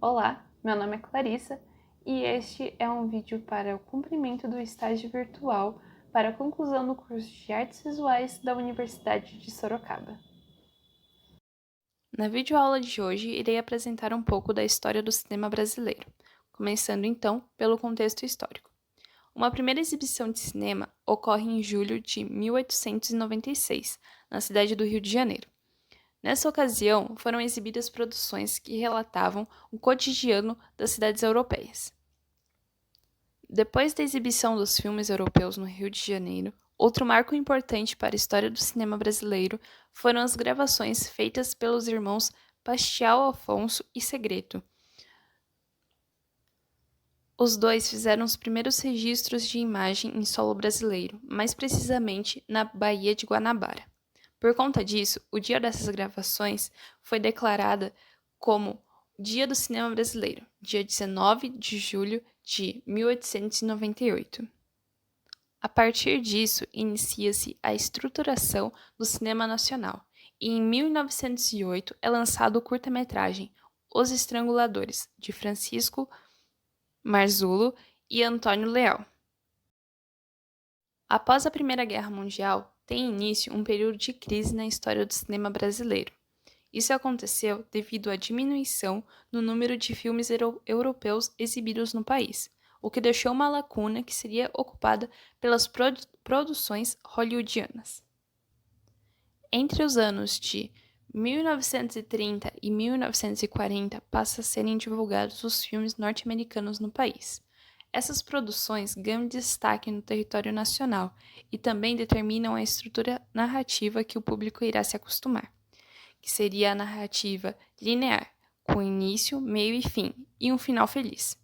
Olá, meu nome é Clarissa e este é um vídeo para o cumprimento do estágio virtual para a conclusão do curso de Artes Visuais da Universidade de Sorocaba. Na videoaula de hoje, irei apresentar um pouco da história do cinema brasileiro, começando então pelo contexto histórico. Uma primeira exibição de cinema ocorre em julho de 1896, na cidade do Rio de Janeiro. Nessa ocasião, foram exibidas produções que relatavam o cotidiano das cidades europeias. Depois da exibição dos filmes europeus no Rio de Janeiro, outro marco importante para a história do cinema brasileiro foram as gravações feitas pelos irmãos Pastial Afonso e Segreto. Os dois fizeram os primeiros registros de imagem em solo brasileiro, mais precisamente na Baía de Guanabara. Por conta disso, o dia dessas gravações foi declarada como Dia do Cinema Brasileiro, dia 19 de julho de 1898. A partir disso, inicia-se a estruturação do cinema nacional, e em 1908 é lançado o curta-metragem Os Estranguladores, de Francisco Marzullo e Antônio Leal. Após a Primeira Guerra Mundial, tem início um período de crise na história do cinema brasileiro. Isso aconteceu devido à diminuição no número de filmes europeus exibidos no país, o que deixou uma lacuna que seria ocupada pelas produções hollywoodianas. Entre os anos de 1930 e 1940 passa a serem divulgados os filmes norte-americanos no país. Essas produções ganham destaque no território nacional e também determinam a estrutura narrativa que o público irá se acostumar, que seria a narrativa linear, com início, meio e fim, e um final feliz.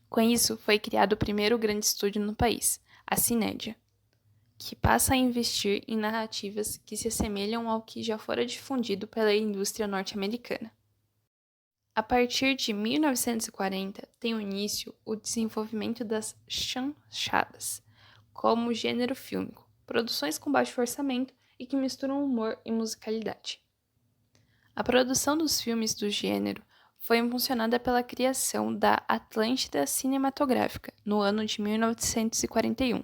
Com isso, foi criado o primeiro grande estúdio no país, a Cinédia, que passa a investir em narrativas que se assemelham ao que já fora difundido pela indústria norte-americana. A partir de 1940, tem início o desenvolvimento das chanchadas, como gênero fílmico, produções com baixo orçamento e que misturam humor e musicalidade. A produção dos filmes do gênero foi impulsionada pela criação da Atlântida Cinematográfica, no ano de 1941.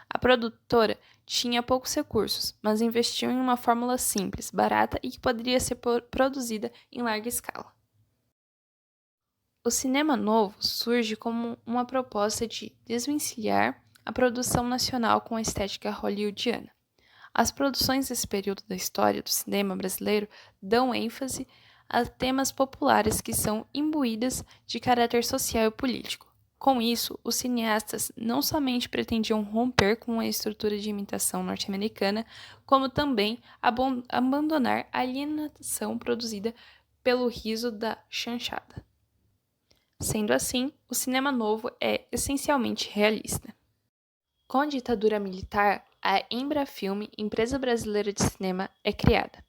A produtora tinha poucos recursos, mas investiu em uma fórmula simples, barata e que poderia ser produzida em larga escala. O cinema novo surge como uma proposta de desvencilhar a produção nacional com a estética hollywoodiana. As produções desse período da história do cinema brasileiro dão ênfase a temas populares que são imbuídas de caráter social e político. Com isso, os cineastas não somente pretendiam romper com a estrutura de imitação norte-americana, como também abandonar a alienação produzida pelo riso da chanchada. Sendo assim, o cinema novo é essencialmente realista. Com a ditadura militar, a Embrafilme, empresa brasileira de cinema, é criada.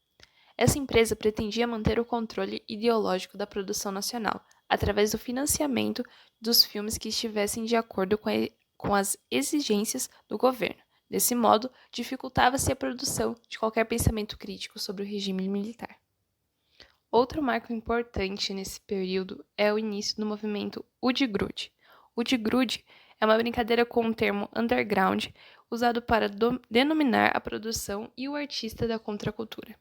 Essa empresa pretendia manter o controle ideológico da produção nacional, através do financiamento dos filmes que estivessem de acordo com as exigências do governo. Desse modo, dificultava-se a produção de qualquer pensamento crítico sobre o regime militar. Outro marco importante nesse período é o início do movimento Udgrude. Udgrude é uma brincadeira com o termo underground, usado para denominar a produção e o artista da contracultura.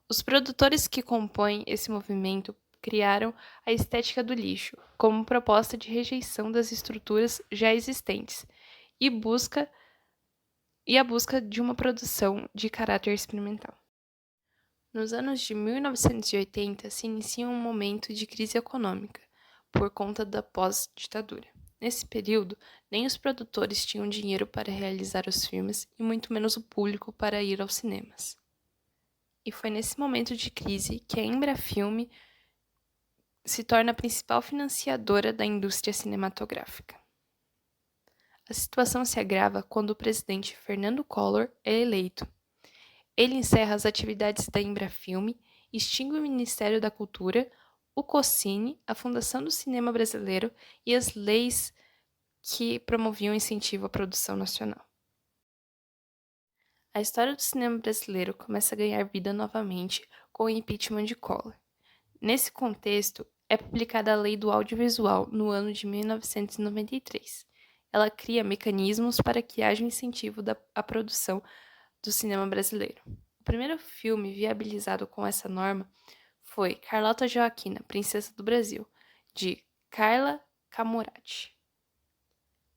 Os produtores que compõem esse movimento criaram a estética do lixo, como proposta de rejeição das estruturas já existentes e a busca de uma produção de caráter experimental. Nos anos de 1980 se inicia um momento de crise econômica, por conta da pós-ditadura. Nesse período, nem os produtores tinham dinheiro para realizar os filmes e muito menos o público para ir aos cinemas. E foi nesse momento de crise que a Embrafilme se torna a principal financiadora da indústria cinematográfica. A situação se agrava quando o presidente Fernando Collor é eleito. Ele encerra as atividades da Embrafilme, extingue o Ministério da Cultura, o COCCINE, a Fundação do Cinema Brasileiro e as leis que promoviam o incentivo à produção nacional. A história do cinema brasileiro começa a ganhar vida novamente com o impeachment de Collor. Nesse contexto, é publicada a Lei do Audiovisual no ano de 1993. Ela cria mecanismos para que haja um incentivo à produção do cinema brasileiro. O primeiro filme viabilizado com essa norma foi Carlota Joaquina, Princesa do Brasil, de Carla Camurati.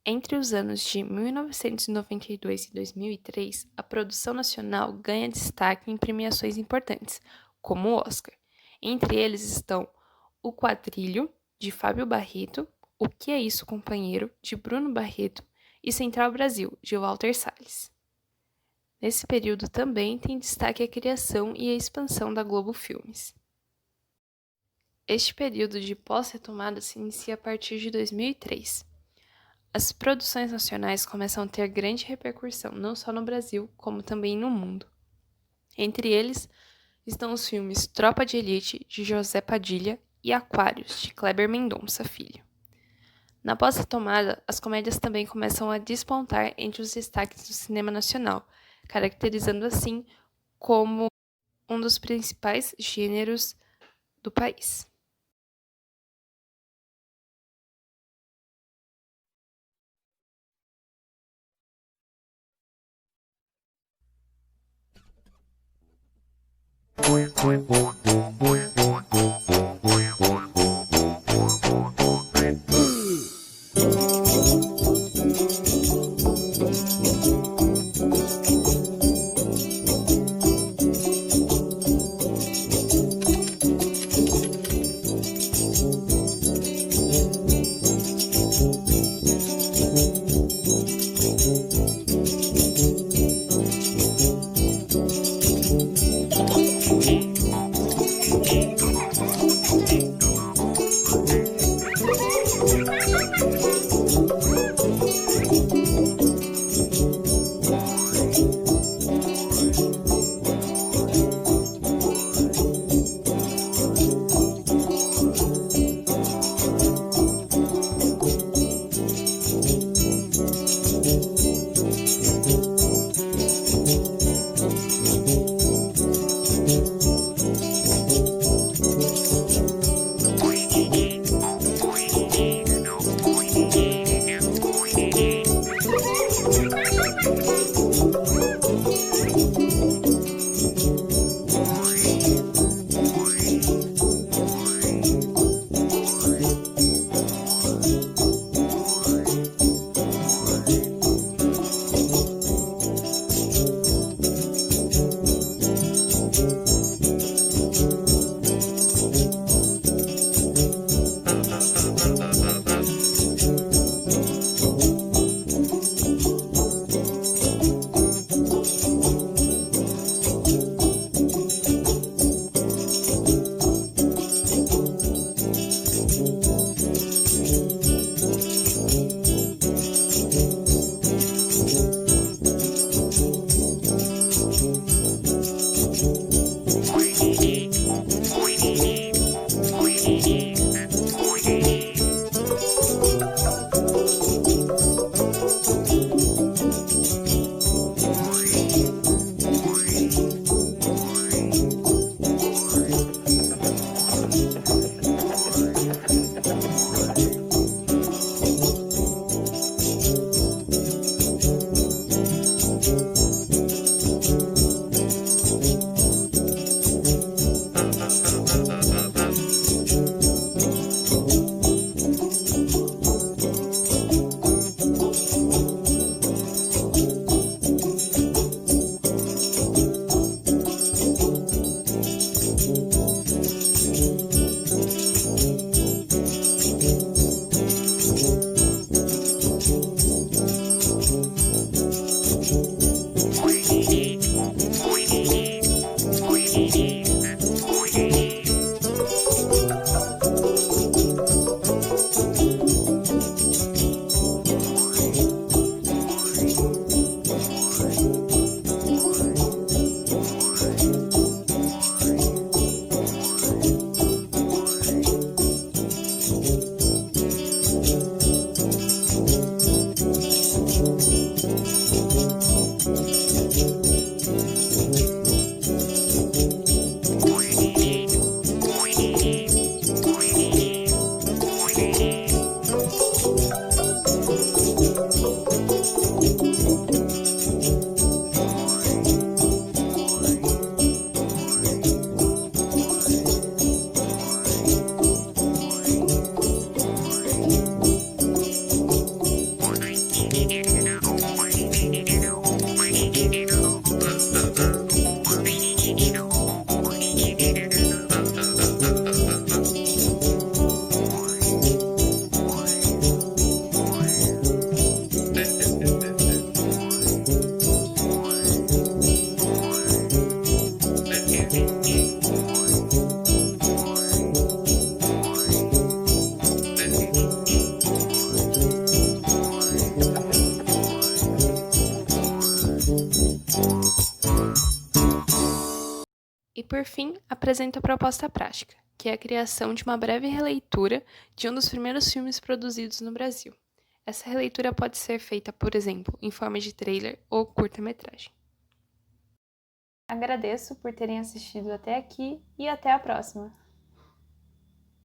Entre os anos de 1992 e 2003, a produção nacional ganha destaque em premiações importantes, como o Oscar. Entre eles estão O Quadrilho, de Fábio Barreto, O Que É Isso, Companheiro, de Bruno Barreto, e Central Brasil, de Walter Salles. Nesse período também tem destaque a criação e a expansão da Globo Filmes. Este período de pós-retomada se inicia a partir de 2003. As produções nacionais começam a ter grande repercussão, não só no Brasil, como também no mundo. Entre eles estão os filmes Tropa de Elite, de José Padilha, e Aquários, de Kleber Mendonça Filho. Na pós-retomada, as comédias também começam a despontar entre os destaques do cinema nacional, caracterizando assim como um dos principais gêneros do país. por fim, apresento a proposta prática, que é a criação de uma breve releitura de um dos primeiros filmes produzidos no Brasil. Essa releitura pode ser feita, por exemplo, em forma de trailer ou curta-metragem. Agradeço por terem assistido até aqui e até a próxima!